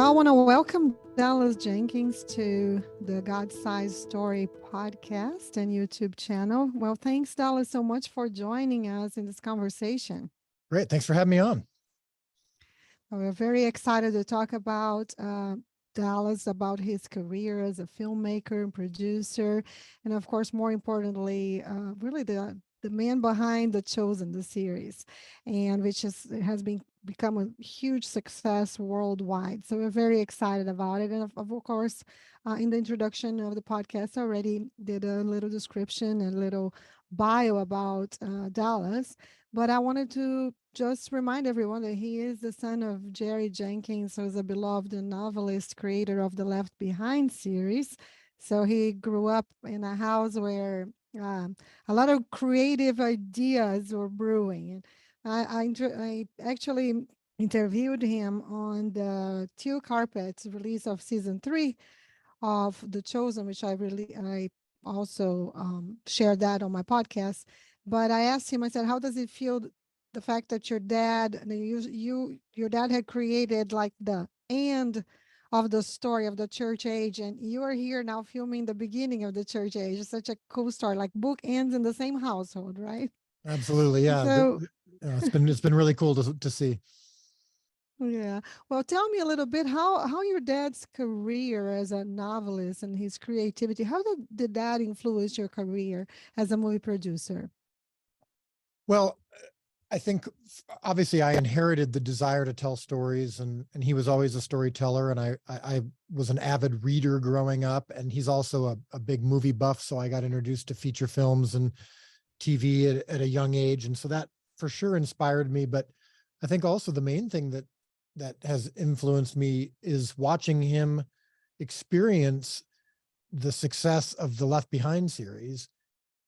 Well, I want to welcome Dallas Jenkins to the God Size Story podcast and YouTube channel. Well, thanks, Dallas, so much for joining us in this conversation. Great. Thanks for having me on. We're very excited to talk about Dallas, about his career as a filmmaker and producer, and of course, more importantly, really the man behind The Chosen, the series, and which has become a huge success worldwide. So we're very excited about it. And of course, in the introduction of the podcast, I already did a little description and a little bio about Dallas. But I wanted to just remind everyone that he is the son of Jerry Jenkins, who is a beloved novelist, creator of the Left Behind series. So he grew up in a house where a lot of creative ideas were brewing. I actually interviewed him on the Teal Carpet release of season 3 of The Chosen, which I also shared that on my podcast. But I asked him, I said, how does it feel, the fact that your dad had created like the end of the story of the church age, and you are here now filming the beginning of the church age? It's such a cool story, like book ends in the same household, right? Absolutely. Yeah. So it's been really cool to see. yeah. Well, tell me a little bit how your dad's career as a novelist and his creativity, how did that influence your career as a movie producer? Well, I think obviously I inherited the desire to tell stories, and he was always a storyteller, and I was an avid reader growing up, and he's also a big movie buff. So I got introduced to feature films and TV at a young age. And so that for sure inspired me. But I think also the main thing that has influenced me is watching him experience the success of the Left Behind series,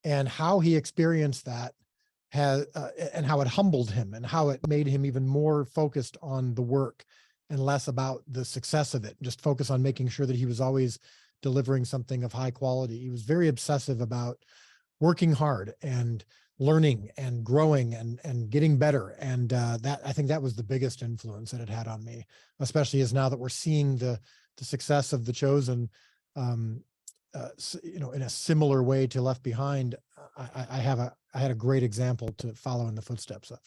and how he experienced that and how it humbled him, and how it made him even more focused on the work and less about the success of it, just focus on making sure that he was always delivering something of high quality. He was very obsessive about working hard and learning and growing and getting better. And that, I think that was the biggest influence that it had on me, especially as now that we're seeing the success of The Chosen, in a similar way to Left Behind. I had a great example to follow in the footsteps of.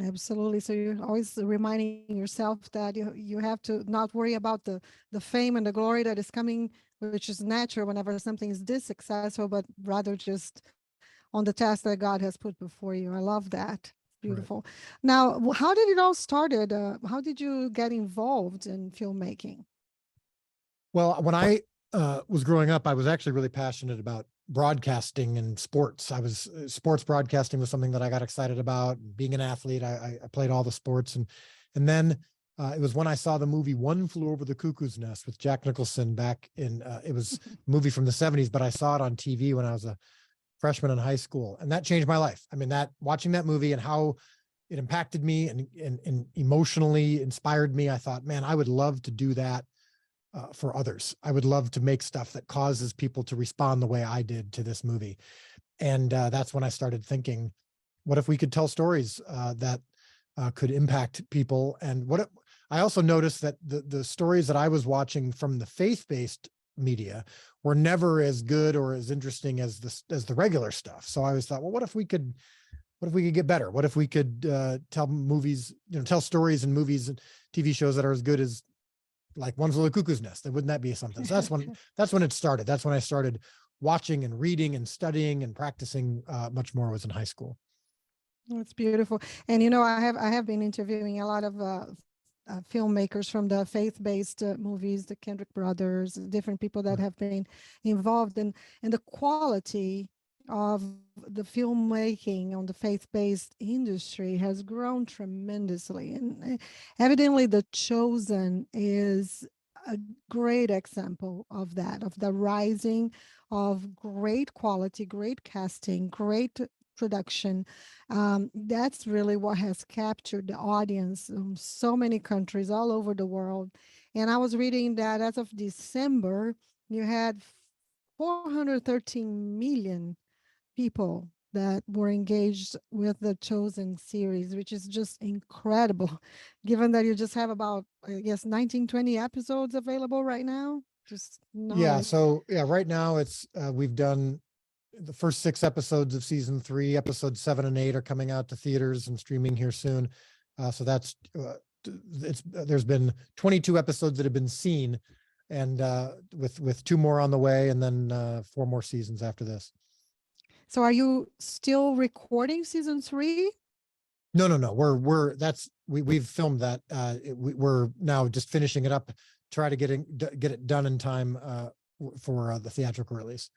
Absolutely. So you're always reminding yourself that you have to not worry about the fame and the glory that is coming, which is natural whenever something is this successful, but rather just on the task that God has put before you. I love that. Beautiful. Right. Now, how did it all started? How did you get involved in filmmaking? Well, when I was growing up, I was actually really passionate about broadcasting and sports. Sports broadcasting was something that I got excited about. Being an athlete, I played all the sports, and then it was when I saw the movie One Flew Over the Cuckoo's Nest with Jack Nicholson back in. It was a movie from the 70s, but I saw it on TV when I was a freshman in high school, and that changed my life. I mean, that watching that movie and how it impacted me and emotionally inspired me, I thought, man, I would love to do that for others. I would love to make stuff that causes people to respond the way I did to this movie. And that's when I started thinking, what if we could tell stories that could impact people? And I also noticed that the stories that I was watching from the faith-based media were never as good or as interesting as the regular stuff. So I always thought, well, what if we could get better? What if we could tell stories in movies and TV shows that are as good as like One Flew Over the Cuckoo's Nest? And wouldn't that be something? So that's when it started. That's when I started watching and reading and studying and practicing much more. Was in high school. That's beautiful. And I have been interviewing a lot of filmmakers from the faith-based movies, the Kendrick brothers, different people that have been involved in the quality of the filmmaking on the faith-based industry has grown tremendously. And evidently The Chosen is a great example of that, of the rising of great quality, great casting, great production. That's really what has captured the audience in so many countries all over the world. And I was reading that as of December, you had 413 million people that were engaged with the Chosen series, which is just incredible, given that you just have about, I guess, 19, 20 episodes available right now. Just know Yeah. it. So yeah, right now we've done the first 6 episodes of season 3. Episodes 7 and 8 are coming out to theaters and streaming here soon. So that's there's been 22 episodes that have been seen, and with 2 more on the way, and then 4 more seasons after this. So are you still recording season 3? No. We've filmed that. We're now just finishing it up, try to get it done in time for the theatrical release.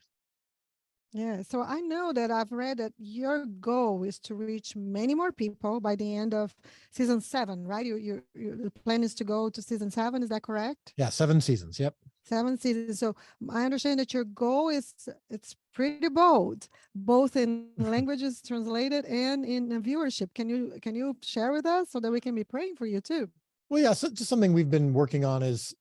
Yeah, so I know that I've read that your goal is to reach many more people by the end of season 7, right? The plan is to go to season 7. Is that correct? Yeah, 7 seasons. Yep. 7 seasons. So I understand that your goal is it's pretty bold, both in languages translated and in viewership. Can you share with us so that we can be praying for you too? Well, yeah, so just something we've been working on is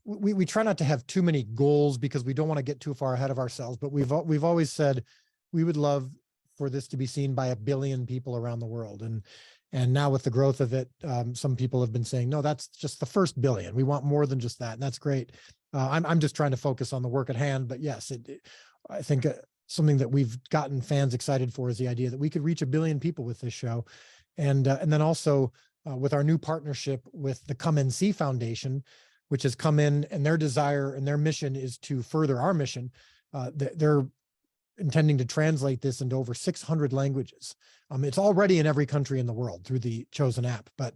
we try not to have too many goals because we don't want to get too far ahead of ourselves. But we've always said we would love for this to be seen by 1 billion people around the world. And now with the growth of it, some people have been saying, no, that's just the first billion. We want more than just that, and that's great. I'm just trying to focus on the work at hand. But yes, I think something that we've gotten fans excited for is the idea that we could reach 1 billion people with this show, and then also. With our new partnership with the Come and See Foundation, which has come in, and their desire and their mission is to further our mission. They're intending to translate this into over 600 languages. It's already in every country in the world through the Chosen app, but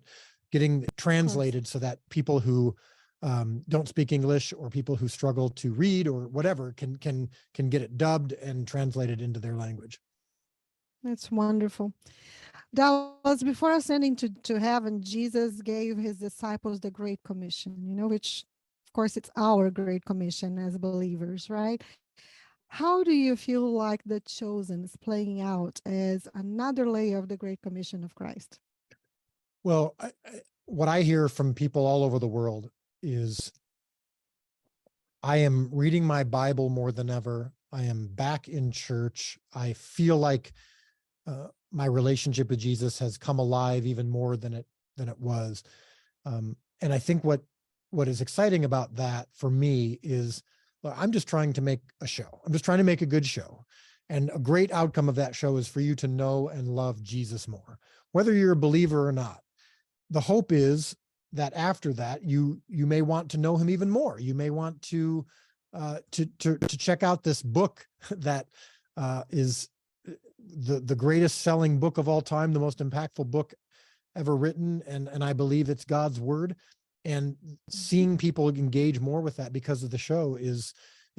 getting it translated so that people who don't speak English or people who struggle to read or whatever can get it dubbed and translated into their language. That's wonderful. Dallas, before ascending to heaven, Jesus gave his disciples the Great Commission, which, of course, it's our Great Commission as believers, right? How do you feel like the Chosen is playing out as another layer of the Great Commission of Christ? Well, what I hear from people all over the world is I am reading my Bible more than ever. I am back in church. I feel like my relationship with Jesus has come alive even more than it was. And I think what is exciting about that for me is, well, I'm just trying to make a show. I'm just trying to make a good show. And a great outcome of that show is for you to know and love Jesus more, whether you're a believer or not. The hope is that after that, you may want to know him even more. You may want to check out this book that is the greatest selling book of all time, the most impactful book ever written. And I believe it's God's word, and seeing people engage more with that because of the show is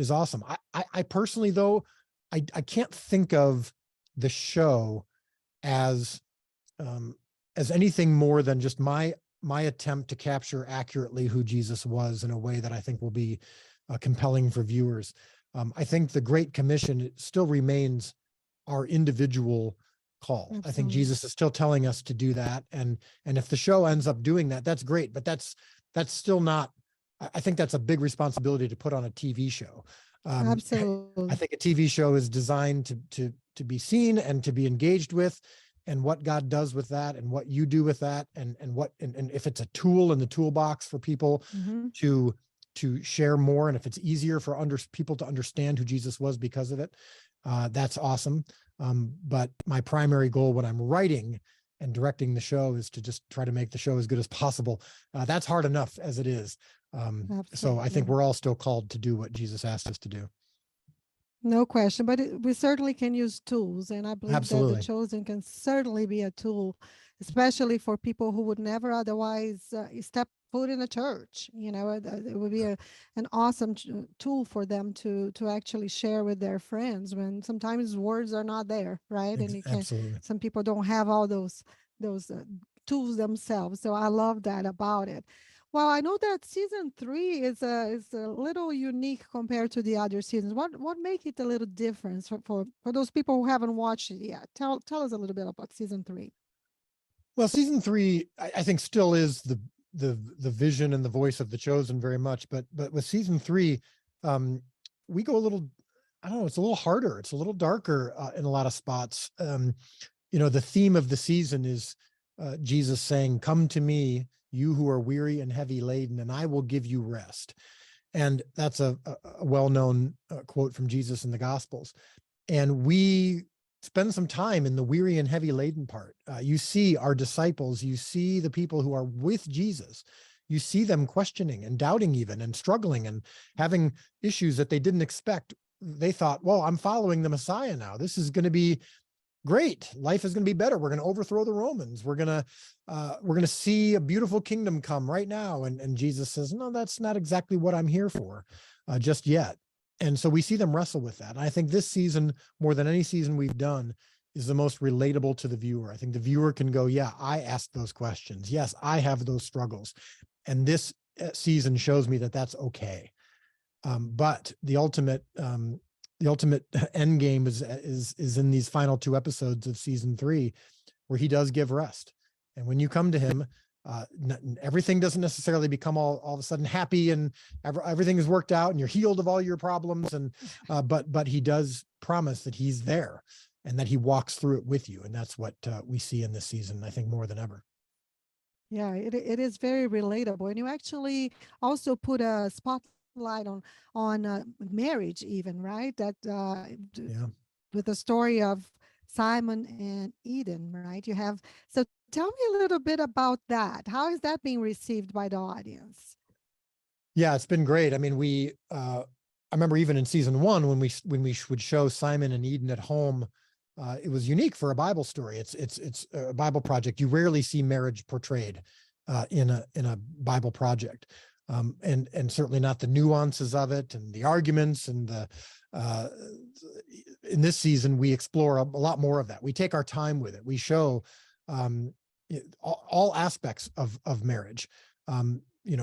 awesome. I personally, though, I can't think of the show as anything more than just my attempt to capture accurately who Jesus was in a way that I think will be compelling for viewers. I think the Great Commission still remains our individual call. Absolutely. I think Jesus is still telling us to do that. And if the show ends up doing that, that's great, but that's still not, I think that's a big responsibility to put on a TV show. Absolutely. I think a TV show is designed to be seen and to be engaged with, and what God does with that and what you do with that. And if it's a tool in the toolbox for people to share more. And if it's easier for people to understand who Jesus was because of it, that's awesome. But my primary goal when I'm writing and directing the show is to just try to make the show as good as possible. That's hard enough as it is. So I think we're all still called to do what Jesus asked us to do. No question, but we certainly can use tools, and I believe that the Chosen can certainly be a tool, especially for people who would never otherwise step foot in a church. It would be an awesome tool for them to actually share with their friends when sometimes words are not there, right? And Absolutely. Some people don't have all those tools themselves. So I love that about it. Well, I know that season 3 is a little unique compared to the other seasons. What make it a little different for those people who haven't watched it yet? Tell us a little bit about season 3. Well, season 3, I think still is the vision and the voice of the Chosen very much, but with season 3, we go a little, I don't know, it's a little harder. It's a little darker in a lot of spots. The theme of the season is Jesus saying, "Come to me, you who are weary and heavy laden, and I will give you rest." And that's a well-known quote from Jesus in the Gospels. And we spend some time in the weary and heavy laden part. You see our disciples, you see the people who are with Jesus, you see them questioning and doubting even and struggling and having issues that they didn't expect. They thought, well, I'm following the Messiah now. This is going to be great. Life is going to be better. We're going to overthrow the Romans. We're going to see a beautiful kingdom come right now. And Jesus says, no, that's not exactly what I'm here for just yet. And so we see them wrestle with that. And I think this season, more than any season we've done, is the most relatable to the viewer. I think the viewer can go, yeah, I asked those questions. Yes, I have those struggles. And this season shows me that that's okay. But the ultimate end game is in these final 2 episodes of season 3, where he does give rest. And when you come to him, everything doesn't necessarily become all of a sudden happy and everything is worked out and you're healed of all your problems. And but he does promise that he's there and that he walks through it with you. And that's what we see in this season, I think, more than ever. Yeah, it is very relatable. And you actually also put a spotlight on marriage even, right? That Yeah. with the story of Simon and Eden, right? You have, so tell me a little bit about that. How is that being received by the audience? Yeah, it's been great. I mean, I remember even in season 1, when we would show Simon and Eden at home, it was unique for a Bible story. It's a Bible project. You rarely see marriage portrayed in a Bible project, and certainly not the nuances of it and the arguments and the. In this season, we explore a lot more of that. We take our time with it. We show all aspects of marriage.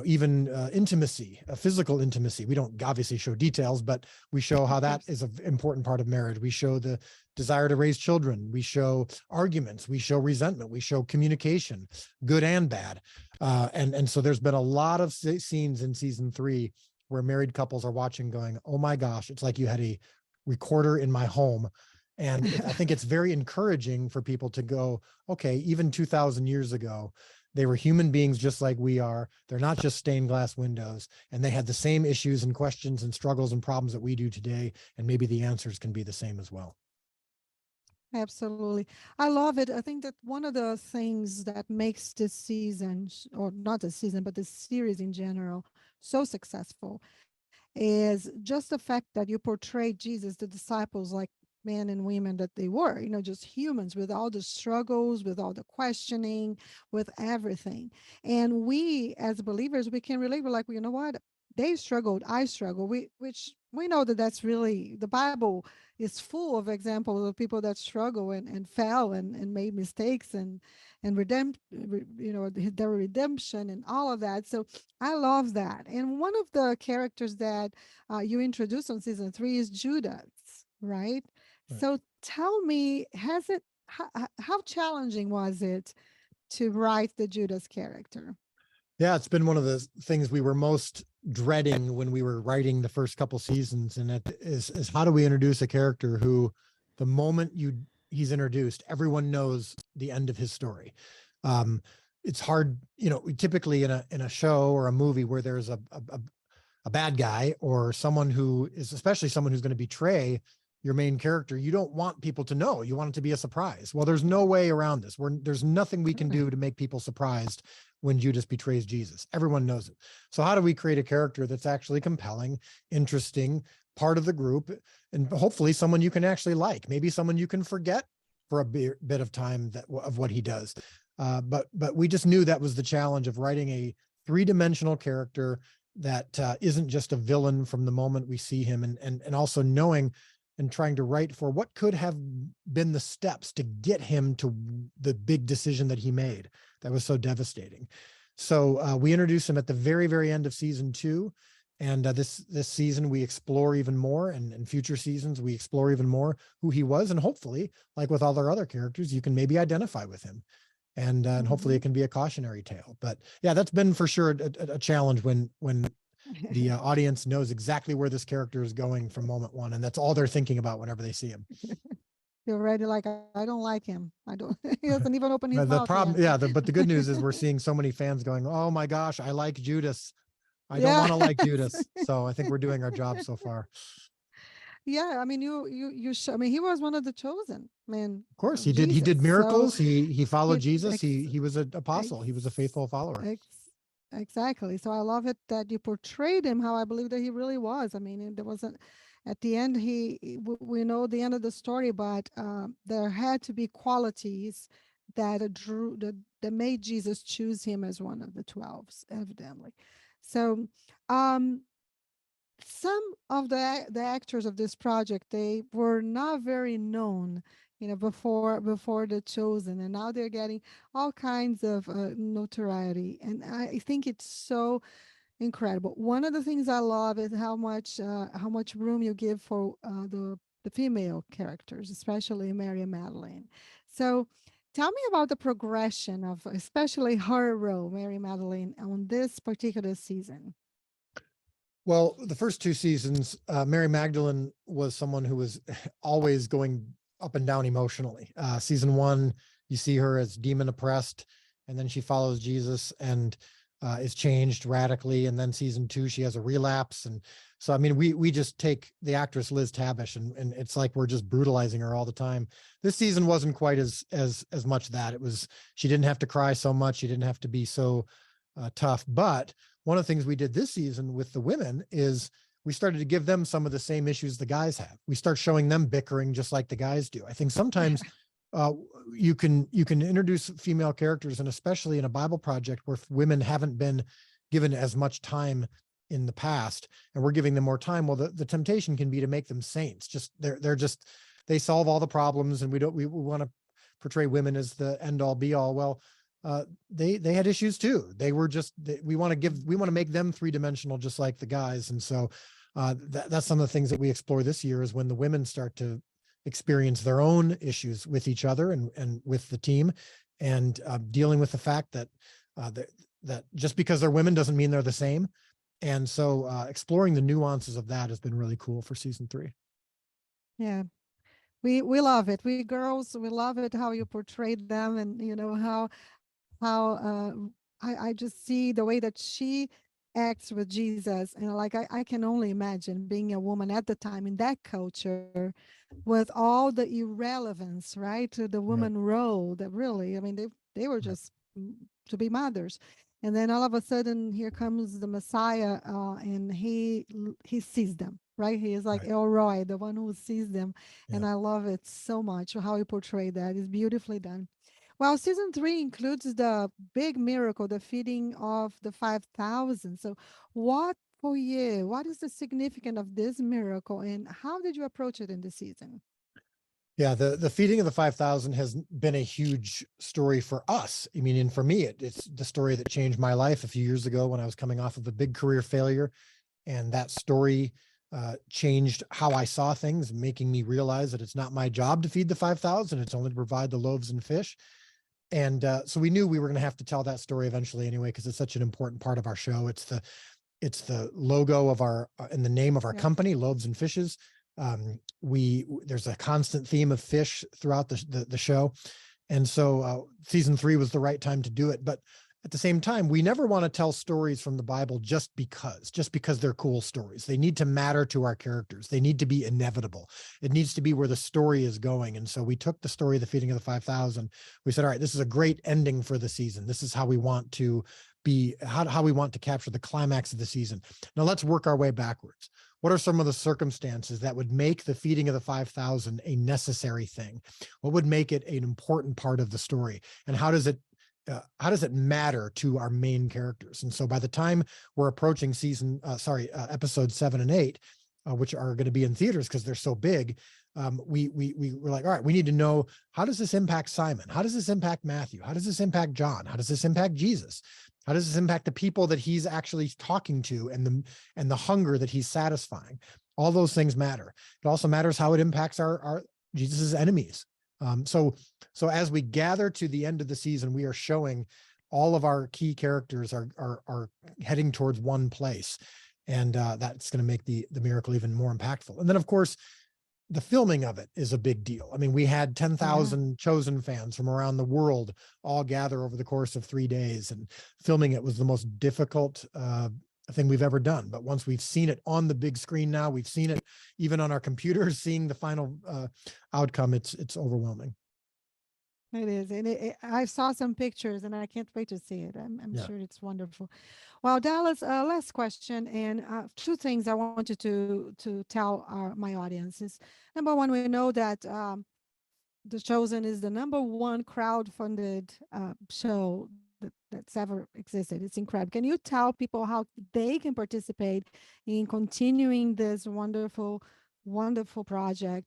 Even intimacy, physical intimacy. We don't obviously show details, but we show how that is an important part of marriage. We show the desire to raise children. We show arguments. We show resentment. We show communication, good and bad. And so there's been a lot of scenes in season 3 where married couples are watching going, oh my gosh, it's like you had a recorder in my home. And I think it's very encouraging for people to go, okay, even 2,000 years ago, they were human beings just like we are. They're not just stained glass windows, and they had the same issues and questions and struggles and problems that we do today. And maybe the answers can be the same as well. Absolutely. I love it. I think that one of the things that makes this season, or not the season, but the series in general, so successful is just the fact that you portray Jesus, the disciples, like men and women that they were, just humans with all the struggles, with all the questioning, with everything. And we as believers, we can relate. We're like, well, you know what? They struggled, I struggle. Which we know that that's really, the Bible is full of examples of people that struggle and fell and made mistakes and their redemption and all of that. So I love that. And one of the characters that you introduced on season 3 is Judas, right? So tell me, how challenging was it to write the Judas character? Yeah, it's been one of the things we were most dreading when we were writing the first couple seasons. And it is how do we introduce a character who the moment he's introduced, everyone knows the end of his story. It's hard, typically in a show or a movie where there's a bad guy or someone who is, especially someone who's going to betray your main character, you don't want people to know. You want it to be a surprise. Well, there's no way around this. There's nothing we can do to make people surprised when Judas betrays Jesus. Everyone knows it. So how do we create a character that's actually compelling, interesting, part of the group, and hopefully someone you can actually like, maybe someone you can forget for a bit of time of what he does. But we just knew that was the challenge of writing a 3-dimensional character that isn't just a villain from the moment we see him, and also knowing and trying to write for what could have been the steps to get him to the big decision that he made that was so devastating. So we introduced him at the very, very end of season 2. And this season we explore even more, and in future seasons we explore even more who he was. And hopefully, like with all our other characters, you can maybe identify with him. And hopefully it can be a cautionary tale. But yeah, that's been for sure a challenge when the audience knows exactly where this character is going from moment one, and that's all they're thinking about whenever they see him. You're already like, I don't like him. I don't. He hasn't even opened his The mouth problem, yet. yeah, but the good news is we're seeing so many fans going, "Oh my gosh, I like Judas. I don't want to like Yes. Judas." So I think we're doing our job so far. Yeah, I mean, I mean, he was one of the chosen, man, Of course, of he did Jesus. So miracles. He followed he, Jesus. ex, He was an ex, apostle. He was a faithful follower. ex, exactly. So I love it that you portrayed him how I believe that he really was. I mean, there wasn't, at the end, we know the end of the story, but there had to be qualities that made Jesus choose him as one of the 12, evidently. So, um, some of the actors of this project, they were not very known, before the chosen, and now they're getting all kinds of notoriety, and I think it's so incredible. One of the things I love is how much room you give for the female characters, especially Mary and Magdalene. So tell me about the progression of especially her role, Mary Magdalene, on this particular season. Well, the first two seasons, Mary Magdalene was someone who was always going up and down emotionally. Season one, you see her as demon oppressed, and then she follows Jesus and is changed radically. And then season two, she has a relapse. And so, I mean, we just take the actress Liz Tabish, and it's like we're just brutalizing her all the time. This season wasn't quite as much that. It was, she didn't have to cry so much. She didn't have to be so tough. But one of the things we did this season with the women is we started to give them some of the same issues the guys have. We start showing them bickering just like the guys do. I think sometimes you can introduce female characters, and especially in a Bible project where women haven't been given as much time in the past, and we're giving them more time. Well, the temptation can be to make them saints. Just they solve all the problems, and we want to portray women as the end all be all. Well, they had issues too. We want to make them three-dimensional just like the guys. And so that's some of the things that we explore this year, is when the women start to experience their own issues with each other and with the team, and dealing with the fact that that just because they're women doesn't mean they're the same. And so exploring the nuances of that has been really cool for season 3. Yeah, we love it. We girls, we love it how you portrayed them, and how I just see the way that she acts with Jesus, and like I can only imagine being a woman at the time in that culture with all the irrelevance, right, to the Right. woman role. That really, I mean, they were Right. just to be mothers, and then all of a sudden here comes the Messiah, and he sees them, right. He is like Right. Elroy, the one who sees them, Yeah. and I love it so much how he portrayed that. It's beautifully done. Well, season 3 includes the big miracle, the feeding of the 5,000. So, what for you? What is the significance of this miracle, and how did you approach it in the season? Yeah, the feeding of the 5,000 has been a huge story for us. I mean, and for me, it's the story that changed my life a few years ago when I was coming off of a big career failure. And that story changed how I saw things, making me realize that it's not my job to feed the 5,000. It's only to provide the loaves and fish. And so we knew we were going to have to tell that story eventually anyway, because it's such an important part of our show. It's the logo of our and the name of our Yeah. company, Loaves and Fishes. There's a constant theme of fish throughout the show, and so season 3 was the right time to do it. But at the same time, we never want to tell stories from the Bible just because they're cool stories. They need to matter to our characters. They need to be inevitable. It needs to be where the story is going. And so we took the story of the feeding of the 5,000. We said, all right, this is a great ending for the season. This is how we want to be, how we want to capture the climax of the season. Now let's work our way backwards. What are some of the circumstances that would make the feeding of the 5,000 a necessary thing? What would make it an important part of the story? And how does it matter to our main characters? And so by the time we're approaching episodes 7 and 8, which are going to be in theaters because they're so big, we were like, all right, we need to know, how does this impact Simon? How does this impact Matthew? How does this impact John? How does this impact Jesus? How does this impact the people that he's actually talking to, and the hunger that he's satisfying? All those things matter. It also matters how it impacts our Jesus's enemies. So as we gather to the end of the season, we are showing all of our key characters are heading towards one place. And that's going to make the miracle even more impactful. And then, of course, the filming of it is a big deal. I mean, we had Yeah. 10,000 Chosen fans from around the world all gather over the course of 3 days, and filming it was the most difficult thing we've ever done. But once we've seen it on the big screen now, we've seen it even on our computers, seeing the final outcome, it's overwhelming. It is. And I saw some pictures and I can't wait to see it. I'm Yeah. sure it's wonderful. Well, Dallas, last question, and two things I wanted to tell my audiences. Number one, we know that The Chosen is the number one crowd-funded show that's ever existed. It's incredible. Can you tell people how they can participate in continuing this wonderful, wonderful project?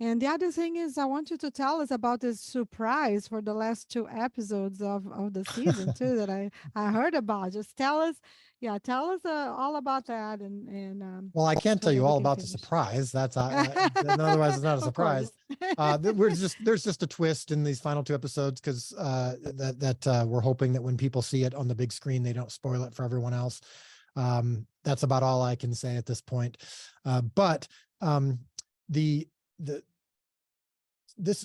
And the other thing is, I want you to tell us about this surprise for the last two episodes of the season too that I heard about. Just tell us, yeah, tell us all about that, and Well, I can't so tell that you we all can about the finish. surprise. Otherwise it's not a Of course. surprise. There's just a twist in these final two episodes because we're hoping that when people see it on the big screen, they don't spoil it for everyone else. That's about all I can say at this point. But the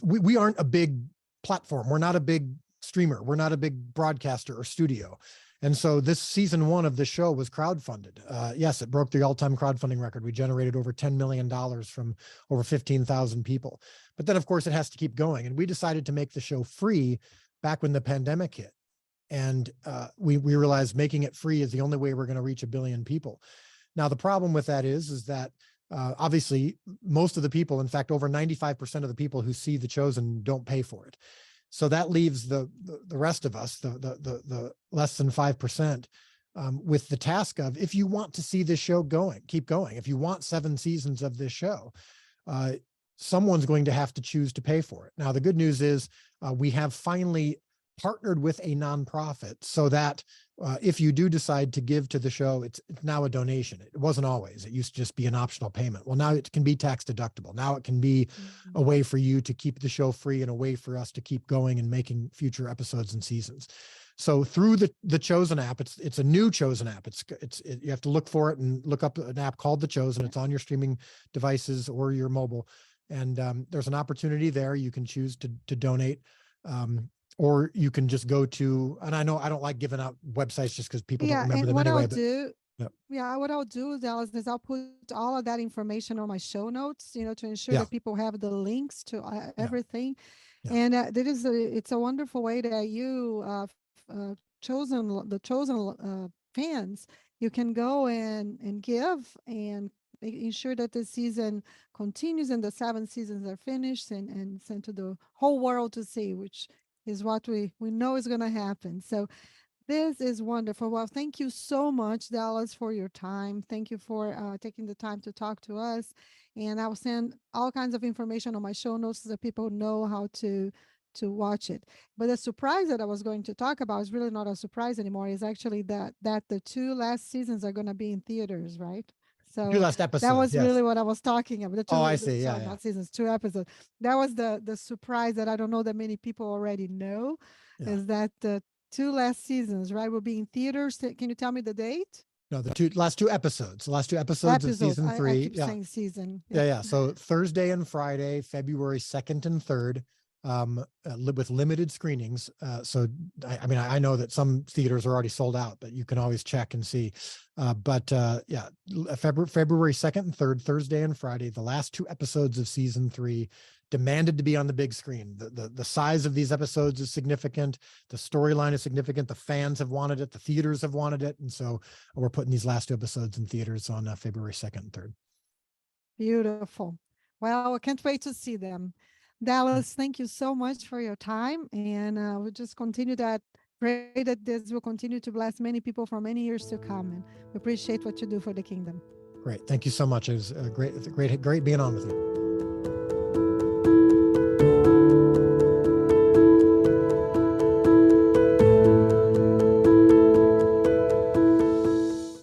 we aren't a big platform. We're not a big streamer. We're not a big broadcaster or studio. And so this season one of the show was crowdfunded. Yes, it broke the all-time crowdfunding record. We generated over $10 million from over 15,000 people. But then, of course, it has to keep going. And we decided to make the show free back when the pandemic hit. And we realized making it free is the only way we're going to reach 1 billion people. Now, the problem with that is that obviously most of the people, in fact, over 95% of the people who see The Chosen don't pay for it. So that leaves the rest of us, the less than 5%, with the task of, if you want to see this show keep going, if you want 7 seasons of this show, someone's going to have to choose to pay for it. Now, the good news is we have finally partnered with a nonprofit so that if you do decide to give to the show, it's now a donation. It wasn't always. It used to just be an optional payment. Well, now it can be tax deductible. Now it can be a way for you to keep the show free and a way for us to keep going and making future episodes and seasons. So through the Chosen app, it's a new Chosen app. You have to look for it and look up an app called The Chosen. It's on your streaming devices or your mobile. And there's an opportunity there. You can choose to donate. Or you can just go to, and I know I don't like giving out websites just because people don't remember them anyway. What I'll do, Dallas, is I'll put all of that information on my show notes, to ensure that people have the links to everything. And it's a wonderful way that you the chosen fans, you can go and give and ensure that the season continues and the 7 seasons are finished and sent to the whole world to see, which is what we know is going to happen. So this is wonderful. Well, thank you so much, Dallas, for your time. Thank you for taking the time to talk to us. And I'll send all kinds of information on my show notes so that people know how to watch it. But the surprise that I was going to talk about is really not a surprise anymore. Is actually that the 2 last seasons are going to be in theaters, right? 2 So last episodes, that was yes. really what I was talking about. The two, I see. sorry, not seasons, 2 episodes. That was the surprise that I don't know that many people already know, is that the 2 last seasons, right, will be in theaters. Can you tell me the date? No, the last two episodes of season 3. I keep saying season. Yeah. So Thursday and Friday, February 2nd and 3rd, with limited screenings. So I know that some theaters are already sold out, but you can always check and see. February 2nd and 3rd, Thursday and Friday, the last 2 episodes of season 3, demanded to be on the big screen. The size of these episodes is significant. The storyline is significant. The fans have wanted it. The theaters have wanted it. And so we're putting these last 2 episodes in theaters on February 2nd and 3rd. Beautiful. Well, I can't wait to see them. Dallas, thank you so much for your time. And we'll just continue that. Pray that this will continue to bless many people for many years to come. And we appreciate what you do for the kingdom. Great. Thank you so much. It was great being on with you.